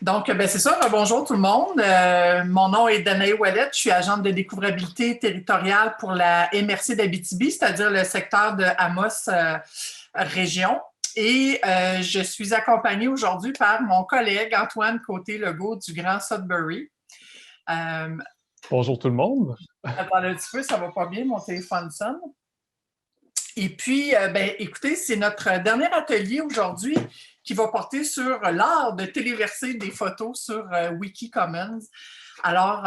Donc, ben, c'est ça. Bonjour tout le monde. Mon nom est Danae Ouellette. Je suis agente de découvrabilité territoriale pour la MRC d'Abitibi, c'est-à-dire le secteur de Amos région. Et je suis accompagnée aujourd'hui par mon collègue Antoine Côté-Legault du Grand Sudbury. Euh, Bonjour tout le monde. Attendez un petit peu, ça va pas bien, mon téléphone sonne. Et puis, ben, écoutez, c'est notre dernier atelier aujourd'hui qui va porter sur l'art de téléverser des photos sur Wikicommons. Alors,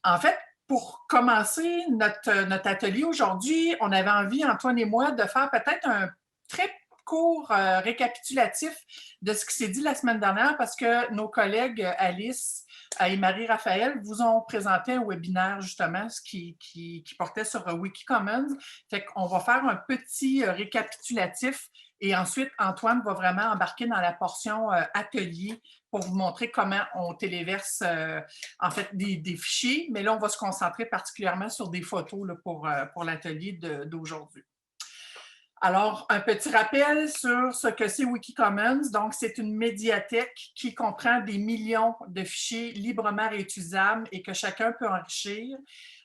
en fait, pour commencer notre atelier aujourd'hui, on avait envie, Antoine et moi, de faire peut-être un très court récapitulatif de ce qui s'est dit la semaine dernière parce que nos collègues Alice et Marie-Raphaël vous ont présenté un webinaire justement qui portait sur Wikicommons. Fait qu'on va faire un petit récapitulatif et ensuite Antoine va vraiment embarquer dans la portion atelier pour vous montrer comment on téléverse en fait des fichiers, mais là on va se concentrer particulièrement sur des photos là, pour l'atelier d'aujourd'hui. Alors, un petit rappel sur ce que c'est Wikicommons. Donc, c'est une médiathèque qui comprend des millions de fichiers librement réutilisables et que chacun peut enrichir.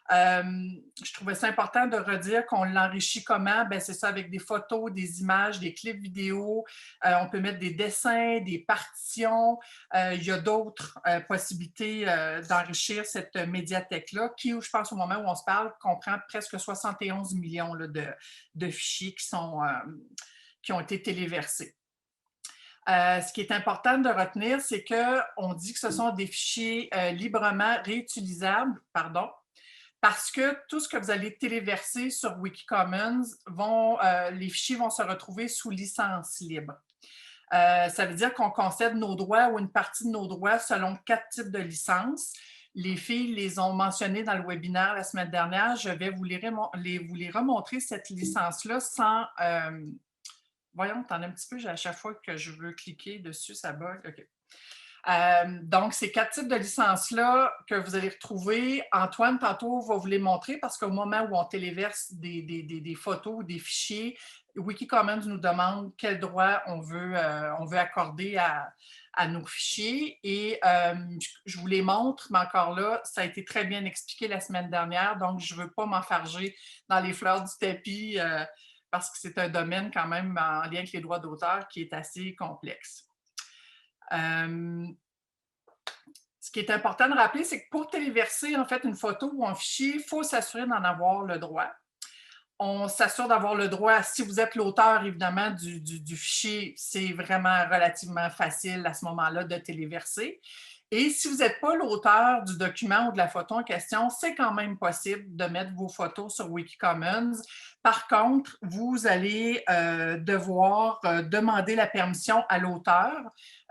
Je trouvais ça important de redire qu'on l'enrichit comment? Ben, c'est ça avec des photos, des images, des clips vidéo. On peut mettre des dessins, des partitions. Il y a d'autres possibilités d'enrichir cette médiathèque-là qui, je pense, au moment où on se parle, comprend presque 71 millions là, de fichiers qui ont été téléversés. Ce qui est important de retenir, c'est qu'on dit que ce sont des fichiers librement réutilisables, parce que tout ce que vous allez téléverser sur Wikicommons, les fichiers vont se retrouver sous licence libre. Ça veut dire qu'on concède nos droits ou une partie de nos droits selon 4 types de licences. Les filles les ont mentionnés dans le webinaire la semaine dernière. Je vais vous les remontrer, cette licence-là, sans... voyons, t'en as un petit peu, à chaque fois que je veux cliquer dessus, ça bug. OK. Donc, ces 4 types de licences-là que vous allez retrouver, Antoine, tantôt, va vous les montrer parce qu'au moment où on téléverse des photos ou des fichiers, Wikicommons nous demande quel droit on veut accorder à nos fichiers. Et je vous les montre, mais encore là, ça a été très bien expliqué la semaine dernière, donc je ne veux pas m'enfarger dans les fleurs du tapis parce que c'est un domaine quand même en lien avec les droits d'auteur qui est assez complexe. Ce qui est important de rappeler, c'est que pour téléverser en fait une photo ou un fichier, il faut s'assurer d'en avoir le droit. On s'assure d'avoir le droit, si vous êtes l'auteur évidemment du fichier, c'est vraiment relativement facile à ce moment-là de téléverser. Et si vous n'êtes pas l'auteur du document ou de la photo en question, c'est quand même possible de mettre vos photos sur Wikicommons. Par contre, vous allez devoir demander la permission à l'auteur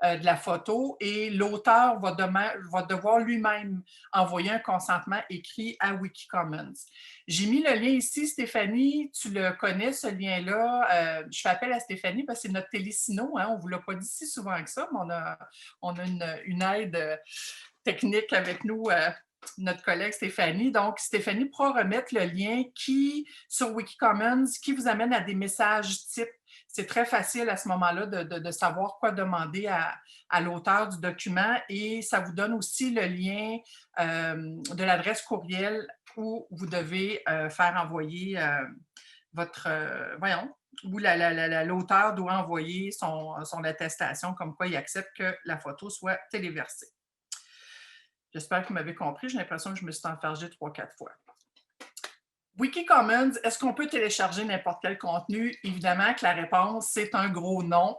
de la photo et l'auteur va devoir lui-même envoyer un consentement écrit à Wikicommons. J'ai mis le lien ici, Stéphanie, tu le connais, ce lien-là. Je fais appel à Stéphanie parce que c'est notre télésino, hein, on ne vous l'a pas dit si souvent que ça, mais on a une aide technique avec nous, notre collègue Stéphanie. Donc, Stéphanie pourra remettre le lien sur Wikicommons qui vous amène à des messages types. C'est très facile à ce moment-là de savoir quoi demander à l'auteur du document et ça vous donne aussi le lien de l'adresse courriel où vous devez faire envoyer où l'auteur doit envoyer son attestation comme quoi il accepte que la photo soit téléversée. J'espère que vous m'avez compris. J'ai l'impression que je me suis enfargée 3-4 fois. Wikicommons, est-ce qu'on peut télécharger n'importe quel contenu? Évidemment que la réponse, c'est un gros non.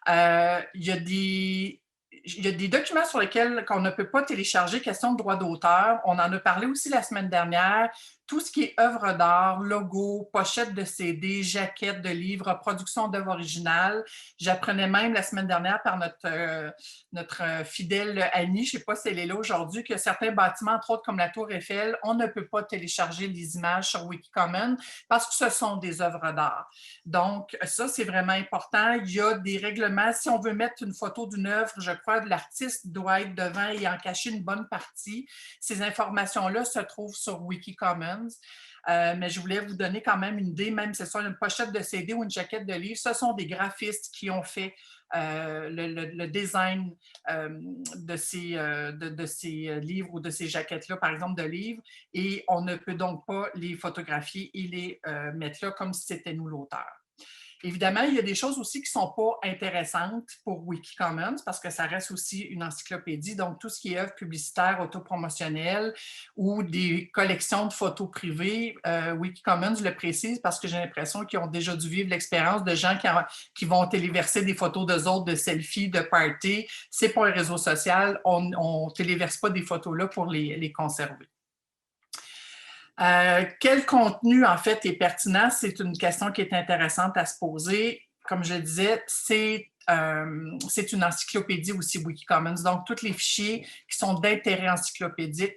Il y a des documents sur lesquels on ne peut pas télécharger, question de droit d'auteur. On en a parlé aussi la semaine dernière. Tout ce qui est œuvre d'art, logo, pochette de CD, jaquette de livres, production d'œuvres originales. J'apprenais même la semaine dernière par notre fidèle Annie, je ne sais pas si elle est là aujourd'hui, que certains bâtiments, entre autres comme la Tour Eiffel, on ne peut pas télécharger les images sur Wikicommons parce que ce sont des œuvres d'art. Donc, ça, c'est vraiment important. Il y a des règlements. Si on veut mettre une photo d'une œuvre, je crois, l'artiste doit être devant et en cacher une bonne partie. Ces informations-là se trouvent sur Wikicommons. Mais je voulais vous donner quand même une idée, même si c'est soit une pochette de CD ou une jaquette de livre, ce sont des graphistes qui ont fait le design de ces livres ou de ces jaquettes-là, par exemple, de livres, et on ne peut donc pas les photographier et les mettre là comme si c'était nous l'auteur. Évidemment, il y a des choses aussi qui ne sont pas intéressantes pour Wikicommons parce que ça reste aussi une encyclopédie. Donc, tout ce qui est œuvres publicitaires, autopromotionnelles ou des collections de photos privées, Wikicommons le précise parce que j'ai l'impression qu'ils ont déjà dû vivre l'expérience de gens qui vont téléverser des photos d'eux autres, de selfies, de parties. C'est pas un réseau social. On ne téléverse pas des photos-là pour les conserver. Quel contenu, en fait, est pertinent? C'est une question qui est intéressante à se poser. Comme je le disais, c'est une encyclopédie aussi, Wikicommons. Donc, tous les fichiers qui sont d'intérêt encyclopédique,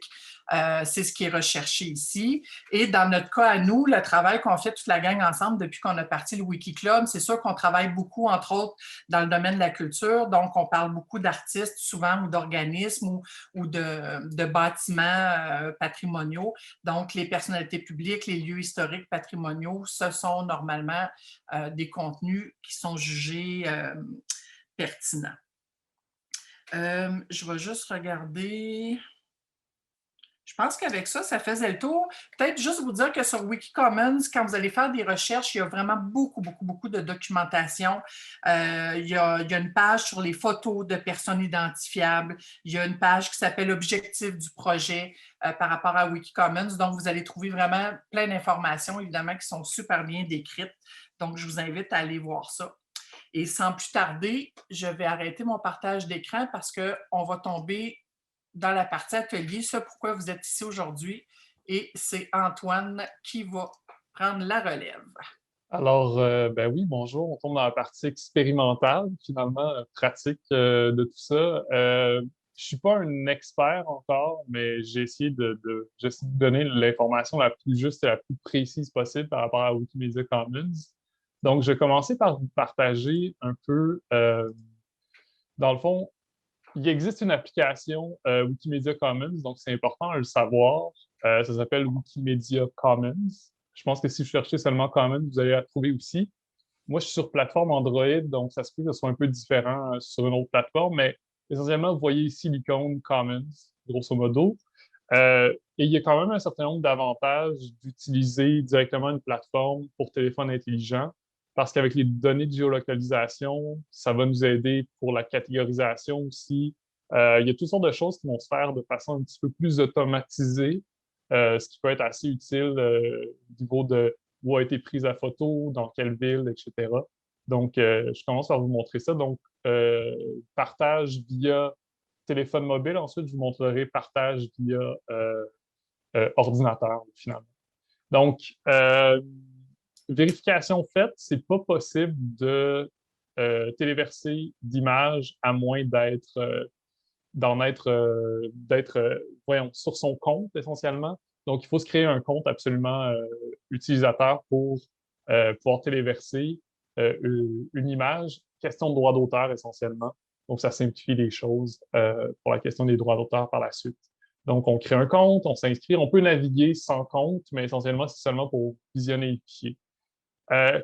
c'est ce qui est recherché ici. Et dans notre cas à nous, le travail qu'on fait toute la gang ensemble depuis qu'on a parti le Wikiclub, c'est sûr qu'on travaille beaucoup, entre autres, dans le domaine de la culture. Donc, on parle beaucoup d'artistes souvent ou d'organismes ou de bâtiments patrimoniaux. Donc, les personnalités publiques, les lieux historiques patrimoniaux, ce sont normalement des contenus qui sont jugés pertinents. Je vais juste regarder. Je pense qu'avec ça, ça faisait le tour. Peut-être juste vous dire que sur Wikicommons, quand vous allez faire des recherches, il y a vraiment beaucoup de documentation. Il y a une page sur les photos de personnes identifiables. Il y a une page qui s'appelle Objectif du projet par rapport à Wikicommons. Donc, vous allez trouver vraiment plein d'informations, évidemment, qui sont super bien décrites. Donc, je vous invite à aller voir ça. Et sans plus tarder, je vais arrêter mon partage d'écran parce qu'on va tomber dans la partie atelier, ce pourquoi vous êtes ici aujourd'hui. Et c'est Antoine qui va prendre la relève. Alors, ben oui, bonjour. On tombe dans la partie expérimentale, finalement, pratique de tout ça. Je suis pas un expert encore, mais j'essaie de donner l'information la plus juste et la plus précise possible par rapport à Wikimedia Commons. Donc, je vais commencer par vous partager un peu, dans le fond, il existe une application Wikimedia Commons, donc c'est important de le savoir. Ça s'appelle Wikimedia Commons. Je pense que si vous cherchez seulement Commons, vous allez la trouver aussi. Moi, je suis sur plateforme Android, donc ça se peut que ce soit un peu différent sur une autre plateforme, mais essentiellement, vous voyez ici l'icône Commons, grosso modo. Et il y a quand même un certain nombre d'avantages d'utiliser directement une plateforme pour téléphone intelligent, parce qu'avec les données de géolocalisation, ça va nous aider pour la catégorisation aussi. Il y a toutes sortes de choses qui vont se faire de façon un petit peu plus automatisée, ce qui peut être assez utile au niveau de où a été prise la photo, dans quelle ville, etc. Donc, je commence par vous montrer ça. Donc, partage via téléphone mobile. Ensuite, je vous montrerai partage via ordinateur, finalement. Donc, vérification faite, c'est pas possible de téléverser d'images à moins voyons, sur son compte essentiellement. Donc, il faut se créer un compte absolument utilisateur pour pouvoir téléverser une image. Question de droit d'auteur essentiellement. Donc, ça simplifie les choses pour la question des droits d'auteur par la suite. Donc, on crée un compte, on s'inscrit, on peut naviguer sans compte, mais essentiellement, c'est seulement pour visionner les fichiers.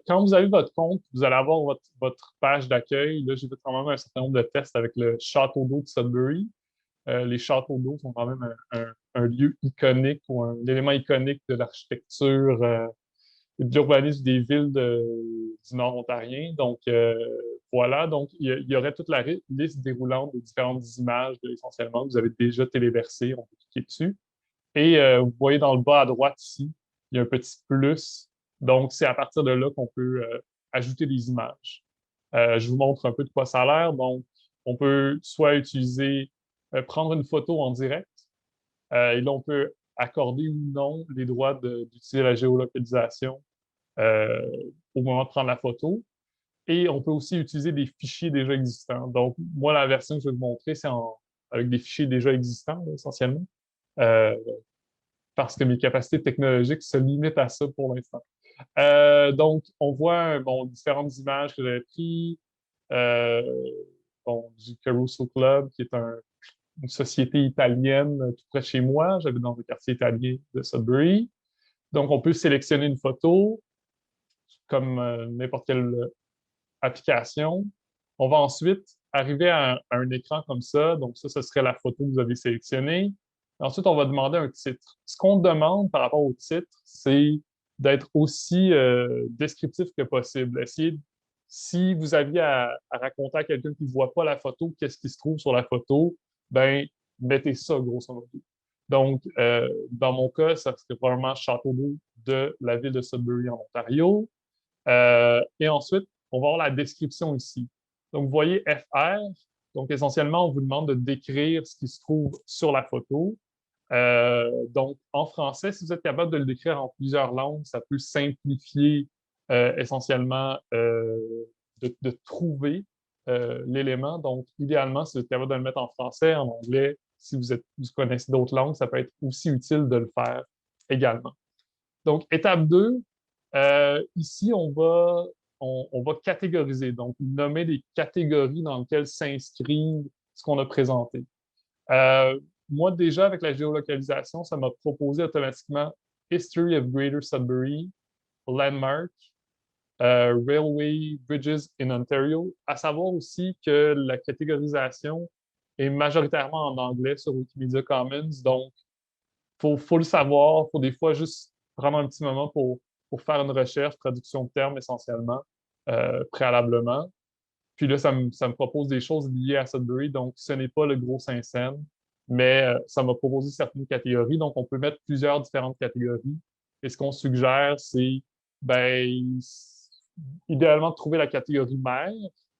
Quand vous avez votre compte, vous allez avoir votre page d'accueil. Là, j'ai fait quand même un certain nombre de tests avec le château d'eau de Sudbury. Les châteaux d'eau sont quand même un lieu iconique ou un élément iconique de l'architecture et de l'urbanisme des villes du Nord ontarien. Donc, voilà. Donc, il y aurait toute la liste déroulante des différentes images, essentiellement, que vous avez déjà téléversées. On peut cliquer dessus. Et vous voyez dans le bas à droite ici, il y a un petit plus. Donc, c'est à partir de là qu'on peut ajouter des images. Je vous montre un peu de quoi ça a l'air. Donc, on peut soit prendre une photo en direct, et là, on peut accorder ou non les droits d'utiliser la géolocalisation au moment de prendre la photo. Et on peut aussi utiliser des fichiers déjà existants. Donc, moi, la version que je vais vous montrer, c'est avec des fichiers déjà existants, là, essentiellement. Euh, parce que mes capacités technologiques se limitent à ça pour l'instant. Donc, on voit différentes images que j'avais prises. Euh, du Caruso Club, qui est une société italienne tout près de chez moi. J'habite dans le quartier italien de Sudbury. Donc, on peut sélectionner une photo comme n'importe quelle application. On va ensuite arriver à un écran comme ça. Donc, ça, ce serait la photo que vous avez sélectionnée. Ensuite, on va demander un titre. Ce qu'on demande par rapport au titre, c'est d'être aussi descriptif que possible. Essayez, si vous aviez à raconter à quelqu'un qui ne voit pas la photo, qu'est-ce qui se trouve sur la photo, ben mettez ça, grosso modo. Donc, dans mon cas, ça serait probablement Château d'eau de la ville de Sudbury en Ontario. Et ensuite, on va avoir la description ici. Donc, vous voyez FR. Donc, essentiellement, on vous demande de décrire ce qui se trouve sur la photo. Donc, en français, si vous êtes capable de le décrire en plusieurs langues, ça peut simplifier essentiellement de trouver l'élément. Donc, idéalement, si vous êtes capable de le mettre en français, en anglais, si vous connaissez d'autres langues, ça peut être aussi utile de le faire également. Donc, étape 2, ici, on va catégoriser, donc nommer des catégories dans lesquelles s'inscrivent ce qu'on a présenté. Moi, déjà, avec la géolocalisation, ça m'a proposé automatiquement History of Greater Sudbury, Landmark, Railway Bridges in Ontario. À savoir aussi que la catégorisation est majoritairement en anglais sur Wikimedia Commons, donc faut le savoir, faut des fois juste prendre un petit moment pour faire une recherche, traduction de termes essentiellement, préalablement. Puis là, ça me propose des choses liées à Sudbury, donc ce n'est pas le gros Saint-Saëns, mais ça m'a proposé certaines catégories, donc on peut mettre plusieurs différentes catégories. Et ce qu'on suggère, c'est ben, idéalement de trouver la catégorie mère.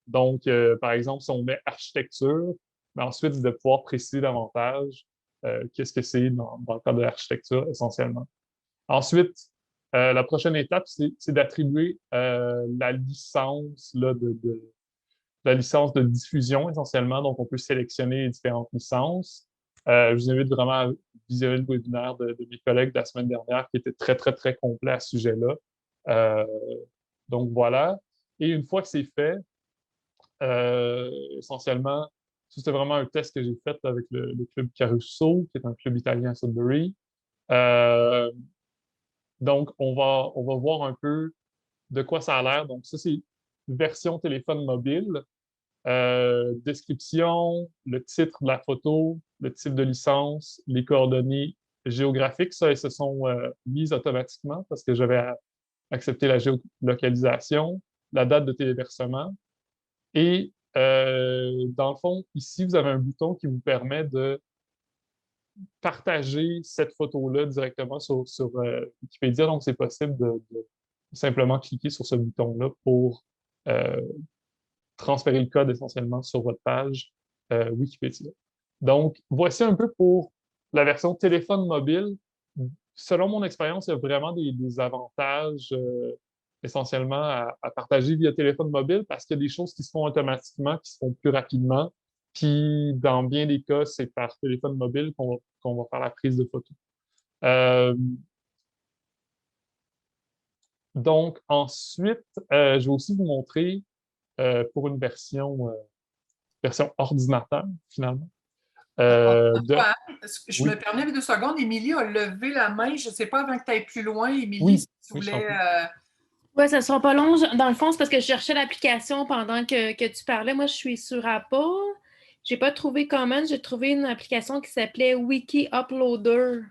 Donc, par exemple, si on met architecture, mais ensuite de pouvoir préciser davantage qu'est-ce que c'est dans le cadre de l'architecture essentiellement. Ensuite, la prochaine étape, c'est d'attribuer la licence là, la licence de diffusion essentiellement. Donc, on peut sélectionner les différentes licences. Je vous invite vraiment à visionner le webinaire de mes collègues de la semaine dernière qui était très, très, très complet à ce sujet-là. Euh, donc, voilà. Et une fois que c'est fait, essentiellement, c'était vraiment un test que j'ai fait avec le club Caruso, qui est un club italien à Sudbury. Euh, donc, on va voir un peu de quoi ça a l'air. Donc, ça, c'est version téléphone mobile. Description, le titre de la photo, le type de licence, les coordonnées géographiques, ça, elles se sont mises automatiquement parce que j'avais accepté la géolocalisation, la date de téléversement. Et dans le fond, ici, vous avez un bouton qui vous permet de partager cette photo-là directement sur Wikipédia. Donc, c'est possible de simplement cliquer sur ce bouton-là pour euh, transférer le code essentiellement sur votre page Wikipédia. Donc, voici un peu pour la version téléphone mobile. Selon mon expérience, il y a vraiment des avantages essentiellement à partager via téléphone mobile parce qu'il y a des choses qui se font automatiquement, qui se font plus rapidement. Puis, dans bien des cas, c'est par téléphone mobile qu'on va faire la prise de photos. Donc, ensuite, je vais aussi vous montrer pour une version ordinateur, finalement. De... Je Oui, me permets 2 secondes. Émilie a levé la main. Je ne sais pas avant que tu ailles plus loin, Émilie, oui, si tu oui, je t'en voulais. prie. Ouais, ça sera pas long. Dans le fond, c'est parce que je cherchais l'application pendant que tu parlais. Moi, je suis sur Apple. J'ai pas trouvé Commons. J'ai trouvé une application qui s'appelait Wiki Uploader,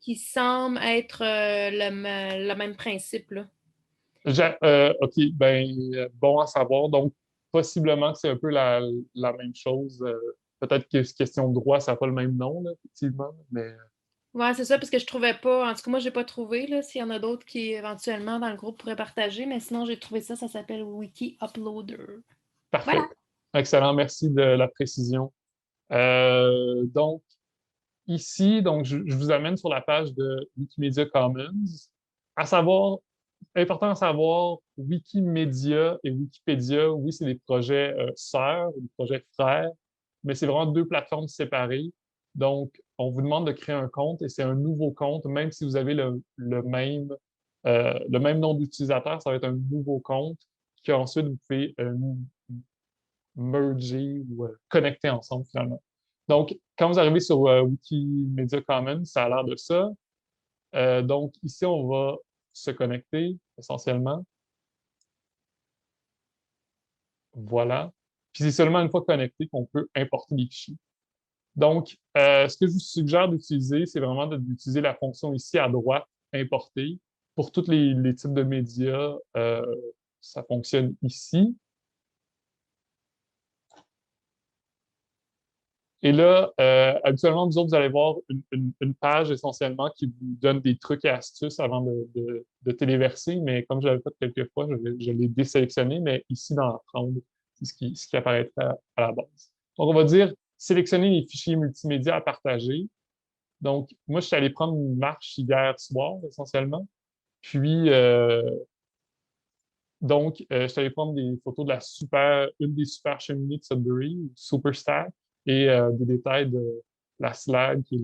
qui semble être le même principe, là. OK, ben, bon à savoir. Donc, possiblement que c'est un peu la même chose. Peut-être que c'est question de droit, ça n'a pas le même nom, là, effectivement, mais Ouais, c'est ça, parce que je trouvais pas. En tout cas, moi, j'ai pas trouvé, là. S'il y en a d'autres qui, éventuellement, dans le groupe pourraient partager, mais sinon, j'ai trouvé ça. Ça s'appelle Wiki Uploader. Voilà. parfait. Excellent, merci de la précision. Donc, ici, donc, je vous amène sur la page de Wikimedia Commons. À savoir, important à savoir, Wikimedia et Wikipédia, oui, c'est des projets sœurs, des projets frères, mais c'est vraiment deux plateformes séparées. Donc, on vous demande de créer un compte et c'est un nouveau compte, même si vous avez le même nom d'utilisateur, ça va être un nouveau compte qu'ensuite vous pouvez merger ou connecter ensemble finalement. Donc, quand vous arrivez sur Wikimedia Commons, ça a l'air de ça. Donc, ici, on va se connecter essentiellement. Voilà. Puis c'est seulement une fois connecté qu'on peut importer les fichiers. Donc, ce que je vous suggère d'utiliser, c'est vraiment d'utiliser la fonction ici à droite, importer. Pour tous les types de médias, ça fonctionne ici. Et là, habituellement, vous autres, vous allez voir une page essentiellement qui vous donne des trucs et astuces avant de téléverser, mais comme je l'avais fait quelques fois, je l'ai désélectionné, mais ici dans Apprendre, c'est ce qui apparaîtra à la base. Donc, on va dire sélectionner les fichiers multimédia à partager. Donc, moi, je suis allé prendre une marche hier soir, essentiellement. Puis, je suis allé prendre des photos de une des super cheminées de Sudbury, Superstack, et des détails de la slag, qui est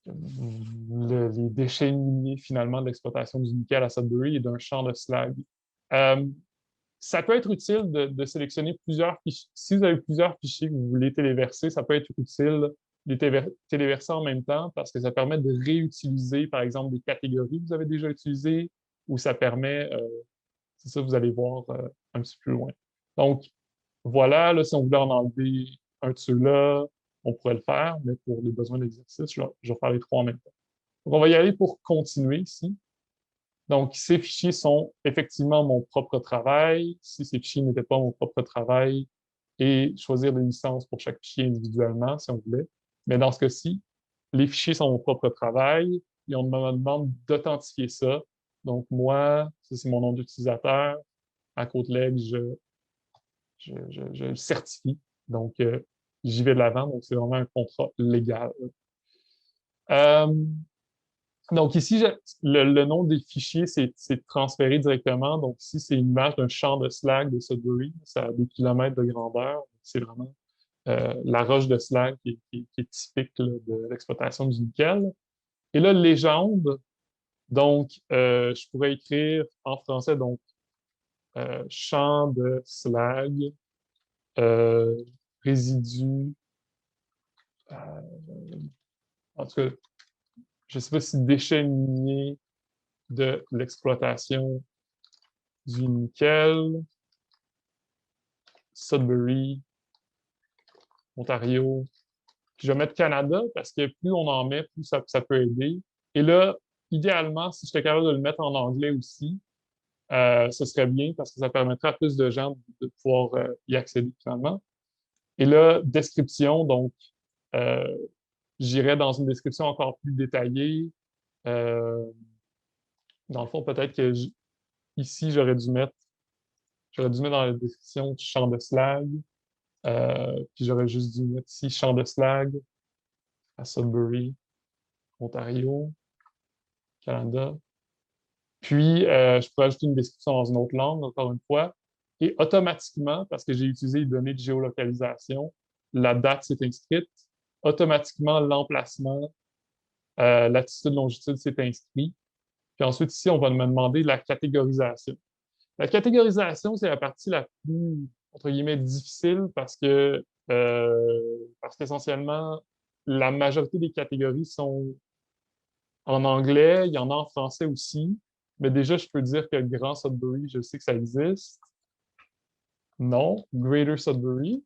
les déchets miniers, finalement, de l'exploitation du nickel à Sudbury et d'un champ de slag. Euh, Ça peut être utile de sélectionner plusieurs fichiers. Si vous avez plusieurs fichiers que vous voulez téléverser, ça peut être utile de les téléverser en même temps parce que ça permet de réutiliser, par exemple, des catégories que vous avez déjà utilisées ou ça permet, c'est ça, vous allez voir un petit peu plus loin. Donc, voilà, là, si on voulait en enlever un de ceux-là, on pourrait le faire, mais pour les besoins d'exercice, je vais faire les trois en même temps. Donc, on va y aller pour continuer ici. Donc, ces fichiers sont effectivement mon propre travail. Si ces fichiers n'étaient pas mon propre travail, et choisir des licences pour chaque fichier individuellement, si on voulait. Mais dans ce cas-ci, les fichiers sont mon propre travail et on me demande d'authentifier ça. Donc, moi, ça, c'est mon nom d'utilisateur. À Côte-Leg, je le certifie. Donc, j'y vais de l'avant. Donc, c'est vraiment un contrat légal. Euh, Donc ici, le nom des fichiers, c'est transféré directement. Donc ici, c'est une image d'un champ de slag de Sudbury. Ça a des kilomètres de grandeur. C'est vraiment la roche de slag qui est typique là, de l'exploitation du nickel. Et là, légende, donc je pourrais écrire en français, donc champ de slag, euh, résidu, en tout cas, je ne sais pas si déchets miniers de l'exploitation du nickel, Sudbury, Ontario. Puis je vais mettre Canada parce que plus on en met, plus ça peut aider. Et là, idéalement, si j'étais capable de le mettre en anglais aussi, ce serait bien parce que ça permettrait à plus de gens de pouvoir y accéder finalement. Et là, description, donc euh, j'irais dans une description encore plus détaillée. Euh, Dans le fond, peut-être que ici, j'aurais dû mettre dans la description champ de slag. Puis j'aurais juste dû mettre ici champ de slag à Sudbury, Ontario, Canada. Puis, je pourrais ajouter une description dans une autre langue, encore une fois. Et automatiquement, parce que j'ai utilisé les données de géolocalisation, la date s'est inscrite. Automatiquement, l'emplacement, latitude, longitude s'est inscrit. Puis ensuite, ici, on va me demander la catégorisation. La catégorisation, c'est la partie la plus, entre guillemets, difficile parce qu'essentiellement, la majorité des catégories sont en anglais, il y en a en français aussi. Mais déjà, je peux dire que Grand Sudbury, je sais que ça existe. Non, Greater Sudbury.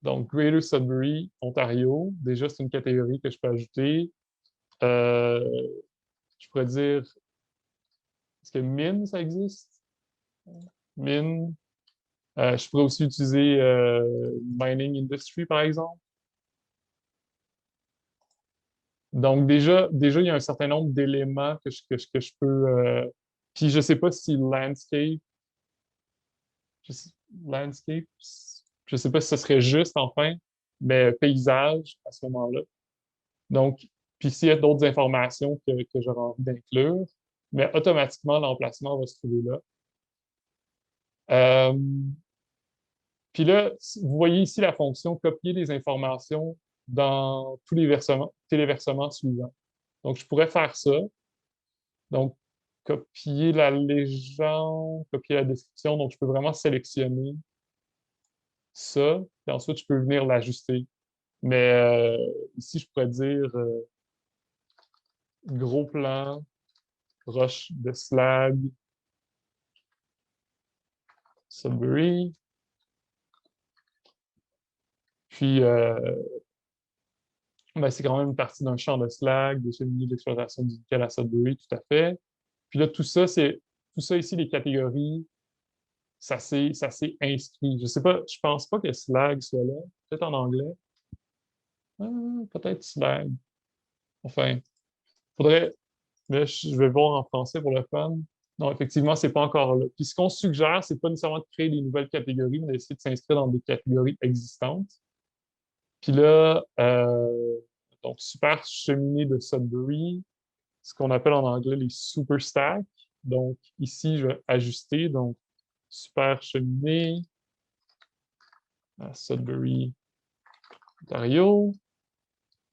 Donc, Greater Sudbury, Ontario. Déjà, c'est une catégorie que je peux ajouter. Euh, je pourrais dire, est-ce que mine, ça existe? Mine. Je pourrais aussi utiliser Mining Industry, par exemple. Donc, déjà, il y a un certain nombre d'éléments que je peux. Puis, je ne sais pas si landscape, je sais, landscape, je ne sais pas si ce serait juste, enfin, mais paysage à ce moment-là. Donc, puis s'il y a d'autres informations que j'aurais envie d'inclure, mais automatiquement, l'emplacement va se trouver là. Euh, Puis là, vous voyez ici la fonction copier les informations dans tous les téléversements suivants. Donc, je pourrais faire ça. Donc, copier la légende, copier la description. Donc, je peux vraiment sélectionner ça. Puis ensuite, je peux venir l'ajuster. Mais ici, je pourrais dire gros plan, roche de slag, Sudbury. Puis, ben, c'est quand même une partie d'un champ de slag, des cheminées d'exploitation du nickel à Sudbury, tout à fait. Puis là, tout ça ici, les catégories, ça s'est inscrit. Je sais pas, je pense pas que slag soit là. Peut-être en anglais. Peut-être slag. Enfin, faudrait. Mais je vais voir en français pour le fun. Non, effectivement, c'est pas encore là. Puis ce qu'on suggère, c'est pas nécessairement de créer des nouvelles catégories, mais d'essayer de s'inscrire dans des catégories existantes. Puis là, donc super cheminée de Sudbury, ce qu'on appelle en anglais les super stacks. Donc ici, je vais ajuster. Donc super cheminée à Sudbury, Ontario.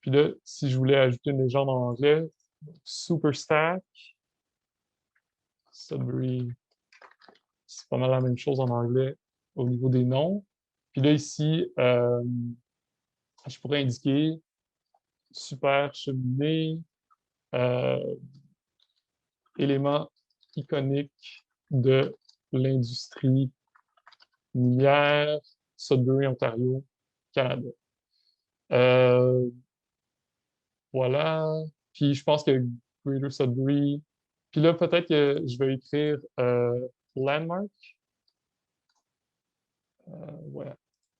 Puis là, si je voulais ajouter une légende en anglais, super stack, Sudbury, c'est pas mal la même chose en anglais au niveau des noms. Puis là, ici, je pourrais indiquer super cheminée, élément iconique de l'industrie minière, Sudbury, Ontario, Canada. Voilà. Puis je pense que Greater Sudbury. Puis là, peut-être que je vais écrire Landmark. Ouais.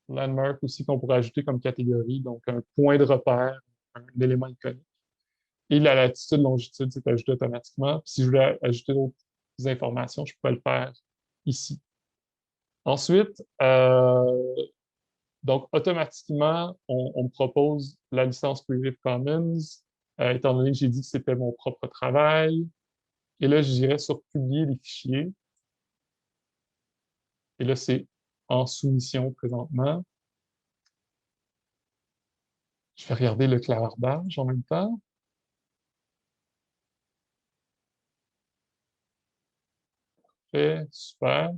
Landmark aussi qu'on pourrait ajouter comme catégorie, donc un point de repère, un élément iconique. Et la latitude, longitude, c'est ajouté automatiquement. Puis si je voulais ajouter d'autres informations, je pourrais le faire ici. Ensuite, donc automatiquement, on me propose la licence Creative Commons, étant donné que j'ai dit que c'était mon propre travail. Et là, je dirais sur publier les fichiers. Et là, c'est en soumission présentement. Je vais regarder le clavardage en même temps. Parfait, super.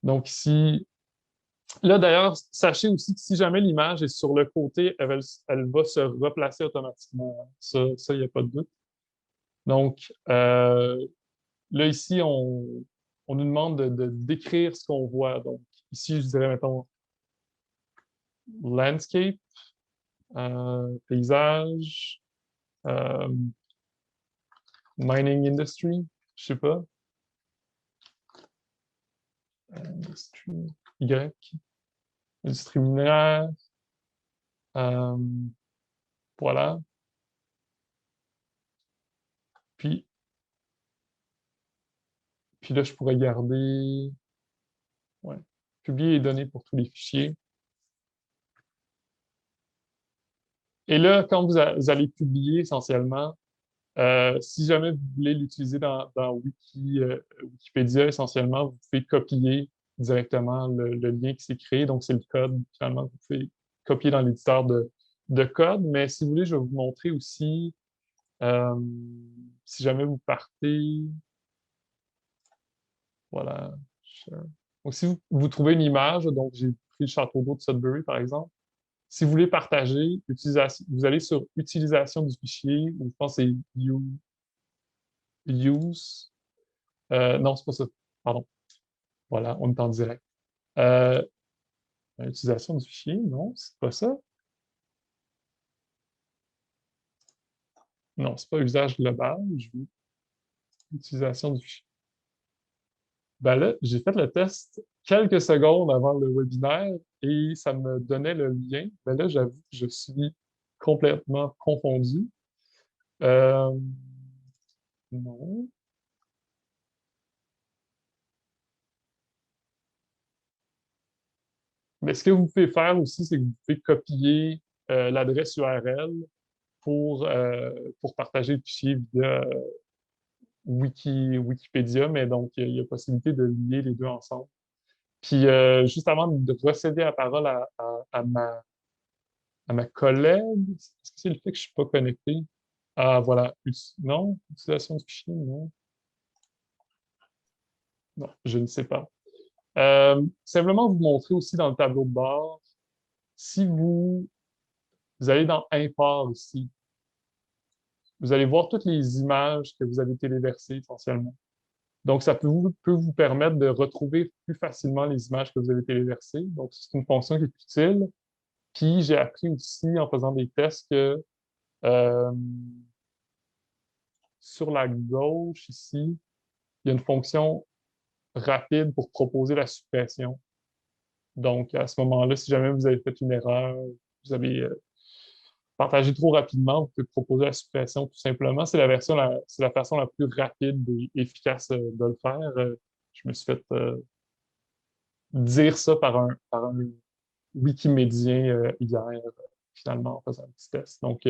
Donc ici, là d'ailleurs, sachez aussi que si jamais l'image est sur le côté, elle va se replacer automatiquement. Ça, il n'y a pas de doute. Donc, là ici, on nous demande de décrire ce qu'on voit. Donc ici, je dirais, mettons, landscape, paysage, mining industry, je sais pas. Industrie, Y, industrie minière, voilà. Puis là, je pourrais garder, ouais, publier les données pour tous les fichiers. Et là, quand vous allez publier essentiellement, si jamais vous voulez l'utiliser dans Wikipédia, essentiellement, vous pouvez copier directement le lien qui s'est créé. Donc, c'est le code, finalement, vous pouvez copier dans l'éditeur de code. Mais si vous voulez, je vais vous montrer aussi, si jamais vous partez, voilà. Donc, si vous trouvez une image, donc j'ai pris le château d'eau de Sudbury, par exemple. Si vous voulez partager, vous allez sur Utilisation du fichier, ou je pense que c'est Use. Non, c'est pas ça. Pardon. Voilà, on est en direct. Euh, Utilisation du fichier, non, c'est pas ça. Non, c'est pas usage global. Utilisation du fichier. Ben là, j'ai fait le test quelques secondes avant le webinaire et ça me donnait le lien. Ben là, j'avoue que je suis complètement confondu. Non. Mais ce que vous pouvez faire aussi, c'est que vous pouvez copier l'adresse URL pour partager le fichier via Wikipédia, mais donc il y a possibilité de lier les deux ensemble. Puis juste avant de procéder la parole à ma collègue, est-ce que c'est le fait que je ne suis pas connecté? Ah, voilà. Non? Utilisation du fichier? Non. Non, je ne sais pas. Simplement vous montrer aussi dans le tableau de bord, si vous allez dans Import ici, vous allez voir toutes les images que vous avez téléversées essentiellement. Donc, ça peut vous permettre de retrouver plus facilement les images que vous avez téléversées. Donc, c'est une fonction qui est utile. Puis, j'ai appris aussi en faisant des tests que euh, sur la gauche ici, il y a une fonction rapide pour proposer la suppression. Donc, à ce moment-là, si jamais vous avez fait une erreur, vous avez partagé trop rapidement, vous pouvez proposer la suppression tout simplement. C'est la façon la plus rapide et efficace de le faire. Je me suis fait dire ça par un Wikimédien hier, finalement, en faisant un petit test. Donc,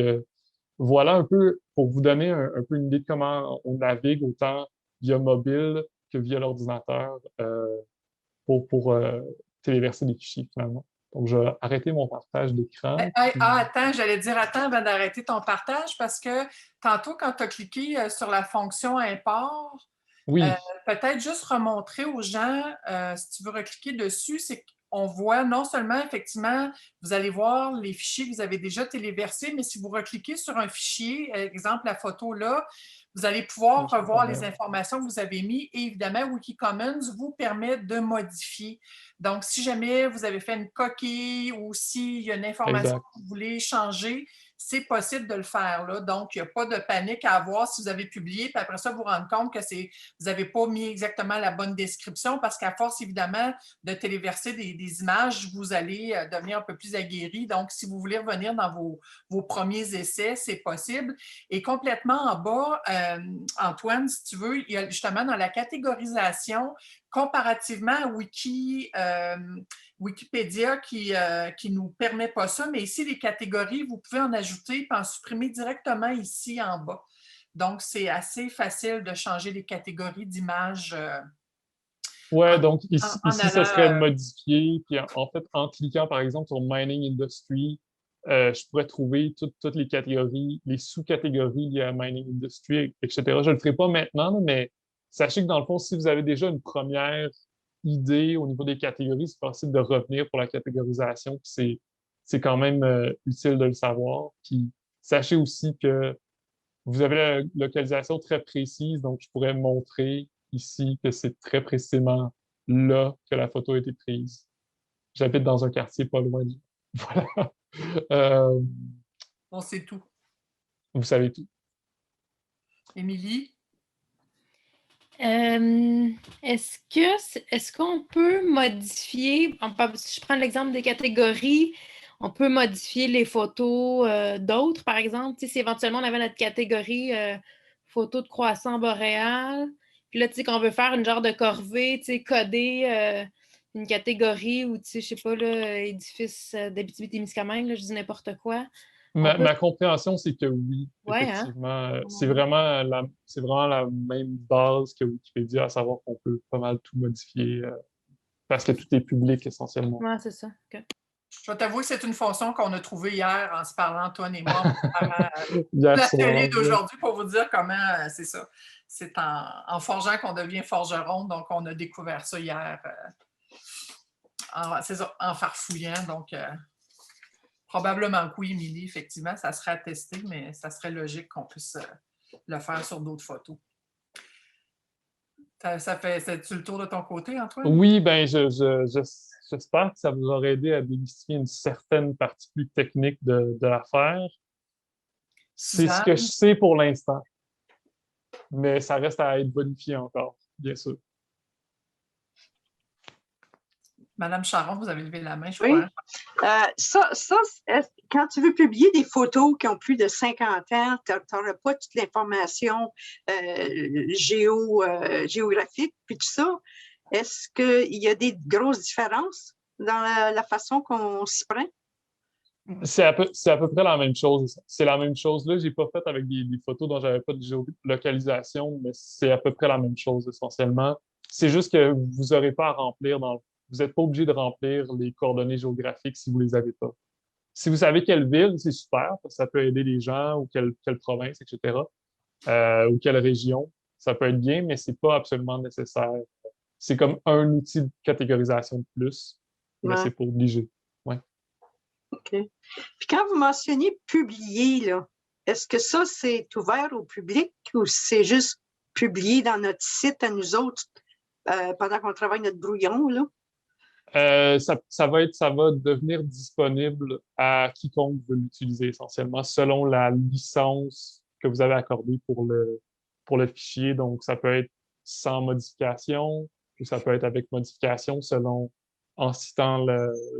voilà un peu pour vous donner un peu une idée de comment on navigue autant via mobile que via l'ordinateur pour téléverser des fichiers, finalement. Donc, je vais arrêter mon partage d'écran. Attends, j'allais dire attends avant d'arrêter ton partage parce que tantôt, quand tu as cliqué sur la fonction import, Oui, peut-être juste remontrer aux gens, si tu veux recliquer dessus, c'est qu'on voit non seulement, effectivement, vous allez voir les fichiers que vous avez déjà téléversés, mais si vous recliquez sur un fichier, exemple la photo là, vous allez pouvoir revoir les informations que vous avez mises et évidemment, Wikicommons vous permet de modifier. Donc, si jamais vous avez fait une coquille ou s'il y a une information exact. que vous voulez changer, c'est possible de le faire, là. Donc, il n'y a pas de panique à avoir si vous avez publié, puis après ça, vous rendre compte que vous n'avez pas mis exactement la bonne description parce qu'à force, évidemment, de téléverser des images, vous allez devenir un peu plus aguerri. Donc, si vous voulez revenir dans vos premiers essais, c'est possible. Et complètement en bas, Antoine, si tu veux, il y a justement dans la catégorisation, comparativement à Wikipédia qui ne nous permet pas ça, mais ici, les catégories, vous pouvez en ajouter et en supprimer directement ici en bas. Donc, c'est assez facile de changer les catégories d'images Ouais, donc en ici, ça serait allant. modifié. Puis en fait, en cliquant par exemple sur Mining Industry, je pourrais trouver toutes les catégories, les sous-catégories liées à Mining Industry, etc. Je ne le ferai pas maintenant, mais sachez que dans le fond, si vous avez déjà une première idée au niveau des catégories, c'est possible de revenir pour la catégorisation. Puis c'est quand même utile de le savoir. Puis sachez aussi que vous avez la localisation très précise, donc je pourrais montrer ici que c'est très précisément là que la photo a été prise. J'habite dans un quartier pas loin de... Voilà. Euh, On sait tout. vous savez tout. Émilie? Est-ce qu'on peut modifier, si je prends l'exemple des catégories, on peut modifier les photos d'autres, par exemple, si éventuellement on avait notre catégorie photo de croissant boréal, puis là, tu sais, qu'on veut faire une genre de corvée, tu sais, coder une catégorie ou, tu sais, je sais pas, là, édifice d'Abitibi-Témiscamingue, là, je dis n'importe quoi. Ma compréhension, c'est que oui, Ouais, hein? effectivement, c'est vraiment la même base que Wikipédia, à savoir qu'on peut pas mal tout modifier parce que tout est public essentiellement. Ouais, c'est ça. OK. Je vais t'avouer que c'est une fonction qu'on a trouvée hier en se parlant, Antoine et moi, en préparant Hier l'atelier soir. d'aujourd'hui pour vous dire comment c'est ça. C'est en forgeant qu'on devient forgeron, donc on a découvert ça hier en farfouillant. Donc, probablement que oui, Émilie, effectivement, ça serait à tester, mais ça serait logique qu'on puisse le faire sur d'autres photos. C'est-tu le tour de ton côté, Antoine? Oui, ben j'espère que ça vous aura aidé à démystifier une certaine partie plus technique de l'affaire. C'est ce que je Suzanne? sais pour l'instant, mais ça reste à être bonifié encore, bien sûr. Madame Charon, vous avez levé la main, je Oui. crois. Quand tu veux publier des photos qui ont plus de 50 ans, tu n'auras pas toute l'information géographique, puis tout ça. Est-ce qu'il y a des grosses différences dans la façon qu'on s'y prend? C'est à peu près la même chose. C'est la même chose. Là, j'ai pas fait avec des photos dont j'avais pas de géolocalisation, mais c'est à peu près la même chose essentiellement. C'est juste que vous n'aurez pas à remplir vous n'êtes pas obligé de remplir les coordonnées géographiques si vous les avez pas. Si vous savez quelle ville, c'est super, parce que ça peut aider les gens ou quelle province, etc. Ou quelle région, ça peut être bien, mais c'est pas absolument nécessaire. C'est comme un outil de catégorisation de plus, mais Ouais. c'est pas obligé. Ouais. OK. Puis quand vous mentionnez publier, là, est-ce que ça, c'est ouvert au public ou c'est juste publier dans notre site à nous autres pendant qu'on travaille notre brouillon, là? Ça va devenir disponible à quiconque veut l'utiliser essentiellement, selon la licence que vous avez accordée pour le fichier. Donc, ça peut être sans modification ou ça peut être avec modification en citant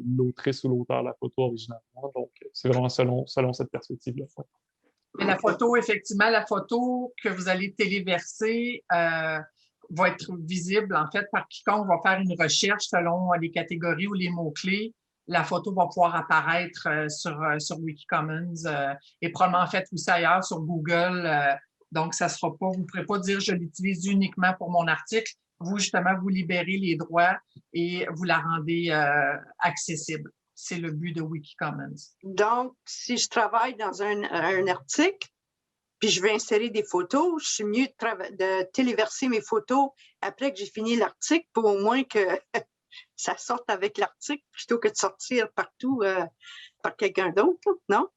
l'autrice ou l'auteur de la photo originalement. Donc, c'est vraiment selon cette perspective-là. Mais la photo, effectivement, la photo que vous allez téléverser va être visible, en fait, par quiconque va faire une recherche selon les catégories ou les mots-clés. La photo va pouvoir apparaître sur Wikicommons et probablement, en fait, aussi ailleurs sur Google. Donc, ça sera pas, vous ne pourrez pas dire je l'utilise uniquement pour mon article. Vous, justement, vous libérez les droits et vous la rendez accessible. C'est le but de Wikicommons. Donc, si je travaille dans un article, puis je veux insérer des photos, je suis mieux de téléverser mes photos après que j'ai fini l'article pour au moins que ça sorte avec l'article plutôt que de sortir partout par quelqu'un d'autre, non?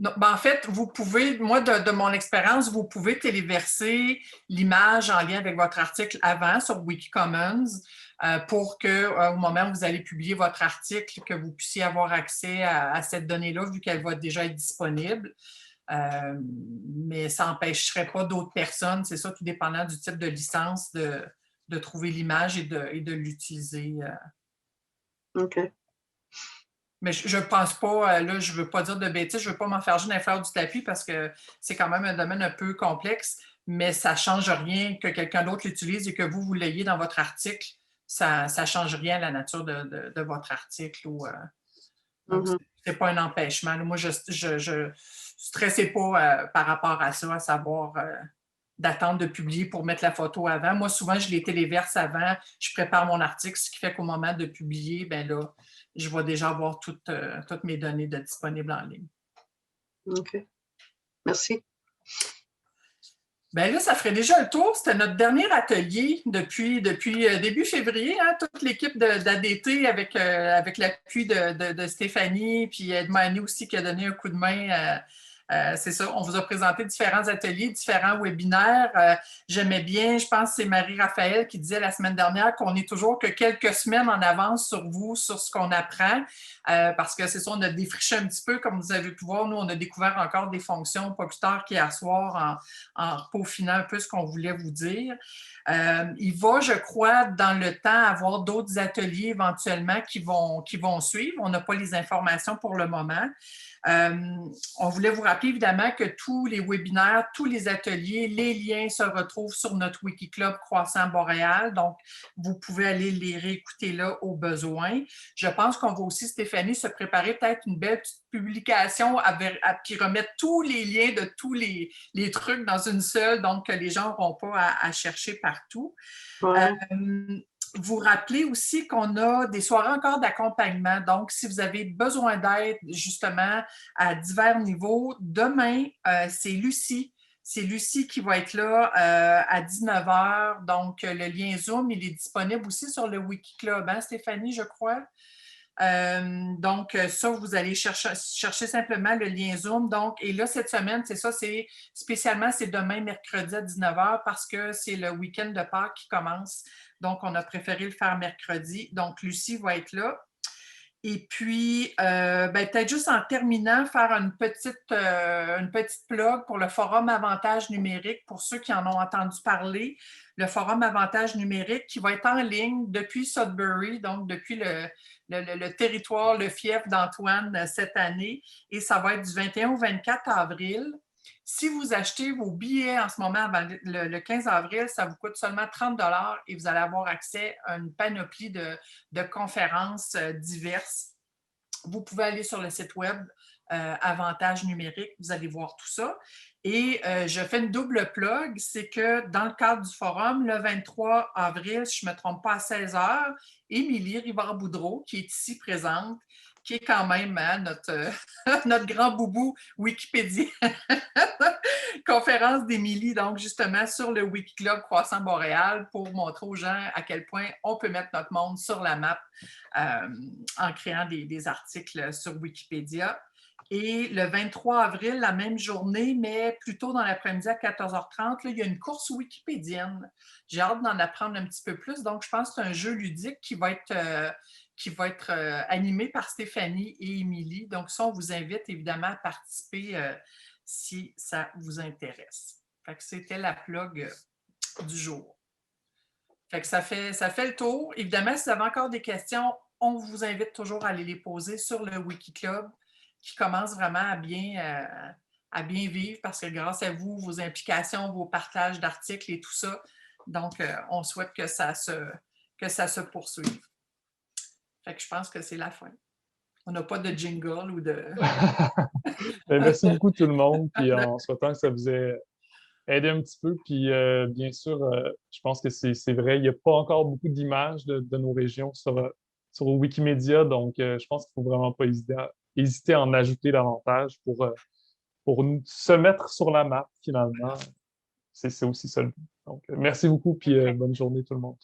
Non, ben en fait, vous pouvez, moi, de mon expérience, vous pouvez téléverser l'image en lien avec votre article avant sur Wikicommons pour qu'au moment où vous allez publier votre article, que vous puissiez avoir accès à cette donnée-là, vu qu'elle va déjà être disponible. Mais ça n'empêcherait pas d'autres personnes, c'est ça, tout dépendant du type de licence, de trouver l'image et de l'utiliser. OK. Mais je ne pense pas, là, je ne veux pas dire de bêtises, je ne veux pas m'enfarger dans les fleurs du tapis parce que c'est quand même un domaine un peu complexe, mais ça ne change rien que quelqu'un d'autre l'utilise et que vous l'ayez dans votre article. Ça ne change rien à la nature de votre article. Donc, c'est pas un empêchement. Moi, je stressais pas par rapport à ça, à savoir d'attendre de publier pour mettre la photo avant. Moi, souvent, je les téléverse avant, je prépare mon article, ce qui fait qu'au moment de publier, ben là, je vais déjà avoir toutes mes données disponibles en ligne. OK. Merci. Bien là, ça ferait déjà le tour. C'était notre dernier atelier depuis début février. Hein, toute l'équipe d'ADT avec l'appui de Stéphanie, puis Edmani aussi qui a donné un coup de main. C'est ça, on vous a présenté différents ateliers, différents webinaires. J'aimais bien, je pense que c'est Marie-Raphaël qui disait la semaine dernière qu'on est toujours que quelques semaines en avance sur vous, sur ce qu'on apprend, parce que c'est ça, on a défriché un petit peu, comme vous avez pu voir, nous, on a découvert encore des fonctions pas plus tard qu'hier soir en peaufinant un peu ce qu'on voulait vous dire. Il va, je crois, dans le temps, avoir d'autres ateliers éventuellement qui vont suivre. On n'a pas les informations pour le moment. On voulait vous rappeler évidemment que tous les webinaires, tous les ateliers, les liens se retrouvent sur notre Wikiclub Croissant Boréal. Donc, vous pouvez aller les réécouter là au besoin. Je pense qu'on va aussi, Stéphanie, se préparer peut-être une belle petite publication puis remettre tous les liens de tous les trucs dans une seule, donc que les gens n'auront pas à chercher partout. Ouais. Vous rappelez aussi qu'on a des soirées encore d'accompagnement. Donc, si vous avez besoin d'aide, justement, à divers niveaux, demain, c'est Lucie. C'est Lucie qui va être là à 19h. Donc, le lien Zoom, il est disponible aussi sur le Wikiclub, hein, Stéphanie, je crois. Donc, ça, vous allez chercher simplement le lien Zoom. Donc, et là, cette semaine, c'est ça, c'est demain, mercredi à 19h, parce que c'est le week-end de Pâques qui commence. Donc, on a préféré le faire mercredi. Donc, Lucie va être là. Et puis, peut-être juste en terminant, faire une petite plug pour le Forum Avantage numérique, pour ceux qui en ont entendu parler. Le Forum Avantage numérique qui va être en ligne depuis Sudbury, donc depuis le territoire, le fief d'Antoine cette année. Et ça va être du 21 au 24 avril. Si vous achetez vos billets en ce moment avant le 15 avril, ça vous coûte seulement 30 $ et vous allez avoir accès à une panoplie de conférences diverses. Vous pouvez aller sur le site web Avantage numérique, vous allez voir tout ça. Et je fais une double plug, c'est que dans le cadre du forum, le 23 avril, si je ne me trompe pas, à 16h, Émilie Rivard-Boudreau, qui est ici présente, qui est quand même notre grand boubou Wikipédia. Conférence d'Émilie, donc justement sur le Wikiclub Croissant Boréal pour montrer aux gens à quel point on peut mettre notre monde sur la map en créant des articles sur Wikipédia. Et le 23 avril, la même journée, mais plutôt dans l'après-midi à 14h30, là, il y a une course wikipédienne. J'ai hâte d'en apprendre un petit peu plus. Donc, je pense que c'est un jeu ludique qui va être animé par Stéphanie et Émilie. Donc, ça, on vous invite évidemment à participer si ça vous intéresse. Fait que c'était la plug du jour. Fait que ça fait le tour. Évidemment, si vous avez encore des questions, on vous invite toujours à aller les poser sur le Wikiclub qui commence vraiment à bien vivre parce que grâce à vous, vos implications, vos partages d'articles et tout ça, donc on souhaite que ça se poursuive. Fait que je pense que c'est la fin. On n'a pas de jingle ou de... Merci beaucoup tout le monde, puis en souhaitant que ça vous ait aidé un petit peu. Puis bien sûr, je pense que c'est vrai, il n'y a pas encore beaucoup d'images de nos régions sur Wikimedia, donc je pense qu'il ne faut vraiment pas hésiter à en ajouter davantage pour se mettre sur la map finalement. C'est aussi ça le but. Donc merci beaucoup, puis bonne journée tout le monde.